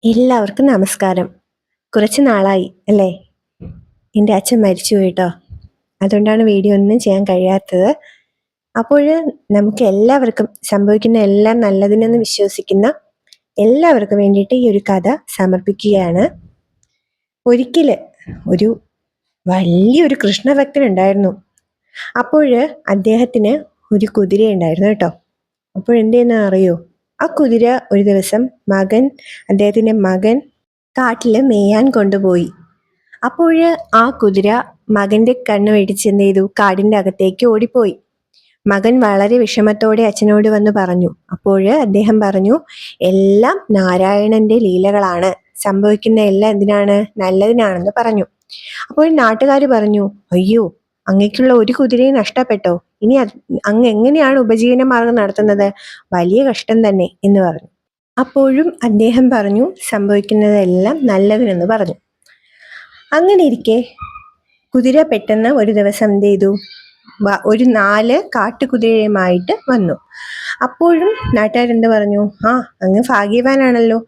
എല്ലാവർക്കും നമസ്കാരം. കുറച്ച് നാളായി അല്ലേ എൻ്റെ അച്ഛൻ മരിച്ചു കേട്ടോ. അതുകൊണ്ടാണ് വീഡിയോ ഒന്നും ചെയ്യാൻ കഴിയാത്തത്. അപ്പോൾ നമുക്ക് എല്ലാവർക്കും സംഭവിക്കുന്ന എല്ലാം നല്ലതിനെന്ന് വിശ്വസിക്കുന്ന എല്ലാവർക്കും വേണ്ടിയിട്ട് ഈ ഒരു കഥ സമർപ്പിക്കുകയാണ്. ഒരിക്കൽ ഒരു വലിയൊരു കൃഷ്ണഭക്തൻ ഉണ്ടായിരുന്നു. അപ്പോൾ അദ്ദേഹത്തിന് ഒരു കുതിര ഉണ്ടായിരുന്നു കേട്ടോ. അപ്പോൾ എന്തെന്ന് അറിയോ? ആ കുതിര ഒരു ദിവസം അദ്ദേഹത്തിൻ്റെ മകൻ കാട്ടിൽ മേയാൻ കൊണ്ടുപോയി. അപ്പോൾ ആ കുതിര മകൻ്റെ കണ്ണ് വെടിച്ച് എന്ത് ചെയ്തു? കാടിൻ്റെ അകത്തേക്ക് ഓടിപ്പോയി. മകൻ വളരെ വിഷമത്തോടെ അച്ഛനോട് വന്ന് പറഞ്ഞു. അപ്പോൾ അദ്ദേഹം പറഞ്ഞു, എല്ലാം നാരായണന്റെ ലീലകളാണ്, സംഭവിക്കുന്ന എല്ലാം എന്തിനാണ്? നല്ലതിനാണെന്ന് പറഞ്ഞു. അപ്പോൾ നാട്ടുകാർ പറഞ്ഞു, അയ്യോ, അങ്ങേക്കുള്ള ഒരു കുതിരയെ നഷ്ടപ്പെട്ടോ? ഇനി അങ്ങ് എങ്ങനെയാണ് ഉപജീവന മാർഗം നടത്തുന്നത്? വലിയ കഷ്ടം തന്നെ എന്ന് പറഞ്ഞു. അപ്പോഴും അദ്ദേഹം പറഞ്ഞു, സംഭവിക്കുന്നതെല്ലാം നല്ലതിനെന്ന് പറഞ്ഞു. അങ്ങനെ ഇരിക്കെ കുതിര പെട്ടെന്ന് ഒരു ദിവസം എന്ത് ചെയ്തു? ഒരു 4 കാട്ടുകുതിരയുമായിട്ട് വന്നു. അപ്പോഴും നാട്ടുകാരെന്ത് പറഞ്ഞു? അങ്ങ് ഭാഗ്യവാനാണല്ലോ,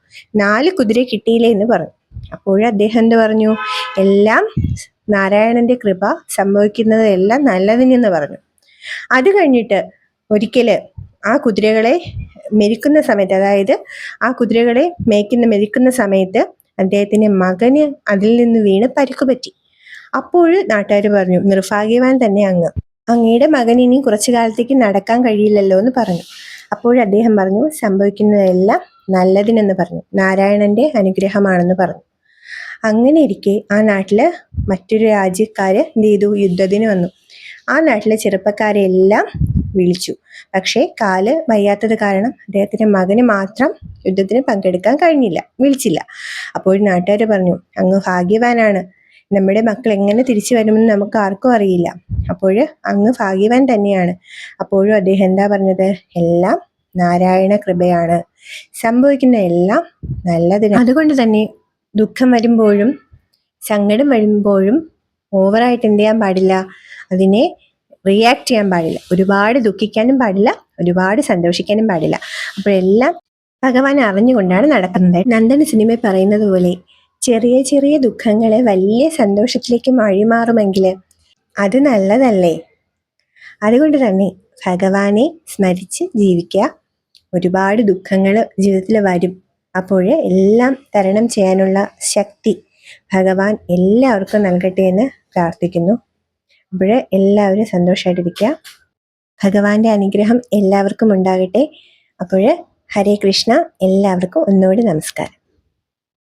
4 കുതിര കിട്ടിയില്ലേ എന്ന് പറഞ്ഞു. അപ്പോഴും അദ്ദേഹം എന്ത് പറഞ്ഞു? എല്ലാം നാരായണന്റെ കൃപ, സംഭവിക്കുന്നതെല്ലാം നല്ലതിനെന്ന് പറഞ്ഞു. അത് കഴിഞ്ഞിട്ട് ഒരിക്കല് ആ കുതിരകളെ മെരിക്കുന്ന സമയത്ത്, അതായത് ആ കുതിരകളെ മെരിക്കുന്ന സമയത്ത് അദ്ദേഹത്തിന്റെ മകന് അതിൽ നിന്ന് വീണ് പരിക്ക് പറ്റി. അപ്പോൾ നാട്ടുകാർ പറഞ്ഞു, നിർഭാഗ്യവാൻ തന്നെ അങ്ങയുടെ മകന് ഇനി കുറച്ചു കാലത്തേക്ക് നടക്കാൻ കഴിയില്ലല്ലോ എന്ന് പറഞ്ഞു. അപ്പോൾ അദ്ദേഹം പറഞ്ഞു, സംഭവിക്കുന്നതെല്ലാം നല്ലതിനെന്ന് പറഞ്ഞു, നാരായണന്റെ അനുഗ്രഹമാണെന്ന് പറഞ്ഞു. അങ്ങനെ ഇരിക്കെ ആ നാട്ടില് മറ്റൊരു രാജ്യക്കാര് എന്ത് ചെയ്തു? യുദ്ധത്തിന് വന്നു. ആ നാട്ടിലെ ചെറുപ്പക്കാരെ എല്ലാം വിളിച്ചു. പക്ഷേ കാല് വയ്യാത്തത് കാരണം അദ്ദേഹത്തിന്റെ മകന് മാത്രം യുദ്ധത്തിന് പങ്കെടുക്കാൻ വിളിച്ചില്ല. അപ്പോൾ നാട്ടുകാർ പറഞ്ഞു, അങ്ങ് ഭാഗ്യവാനാണ്, നമ്മുടെ മക്കൾ എങ്ങനെ തിരിച്ചു വരുമെന്ന് നമുക്ക് ആർക്കും അറിയില്ല. അപ്പോൾ അങ്ങ് ഭാഗ്യവാൻ തന്നെയാണ്. അപ്പോഴും അദ്ദേഹം എന്താ പറഞ്ഞത്? എല്ലാം നാരായണ കൃപയാണ്, സംഭവിക്കുന്ന എല്ലാം നല്ലതിനാണ്. അതുകൊണ്ട് തന്നെ ദുഃഖം വരുമ്പോഴും സങ്കടം വരുമ്പോഴും ഓവറായിട്ട് എന്ത് ചെയ്യാൻ പാടില്ല? അതിനെ റിയാക്ട് ചെയ്യാൻ പാടില്ല. ഒരുപാട് ദുഃഖിക്കാനും പാടില്ല, ഒരുപാട് സന്തോഷിക്കാനും പാടില്ല. അപ്പോഴെല്ലാം ഭഗവാൻ അറിഞ്ഞുകൊണ്ടാണ് നടക്കുന്നത്. നന്ദന സിനിമ പറയുന്നത് പോലെ ചെറിയ ചെറിയ ദുഃഖങ്ങളെ വലിയ സന്തോഷത്തിലേക്ക് വഴിമാറുമെങ്കിൽ അത് നല്ലതല്ലേ? അതുകൊണ്ട് തന്നെ ഭഗവാനെ സ്മരിച്ച് ജീവിക്കുക. ഒരുപാട് ദുഃഖങ്ങൾ ജീവിതത്തിൽ വരും. അപ്പോൾ എല്ലാം തരണം ചെയ്യാനുള്ള ശക്തി ഭഗവാൻ എല്ലാവർക്കും നൽകട്ടെ എന്ന് പ്രാർത്ഥിക്കുന്നു. അപ്പോൾ എല്ലാവരും സന്തോഷമായിട്ടിരിക്കുക. ഭഗവാന്റെ അനുഗ്രഹം എല്ലാവർക്കും ഉണ്ടാകട്ടെ. അപ്പോൾ ഹരേ കൃഷ്ണ. എല്ലാവർക്കും ഒന്നുകൂടി നമസ്കാരം.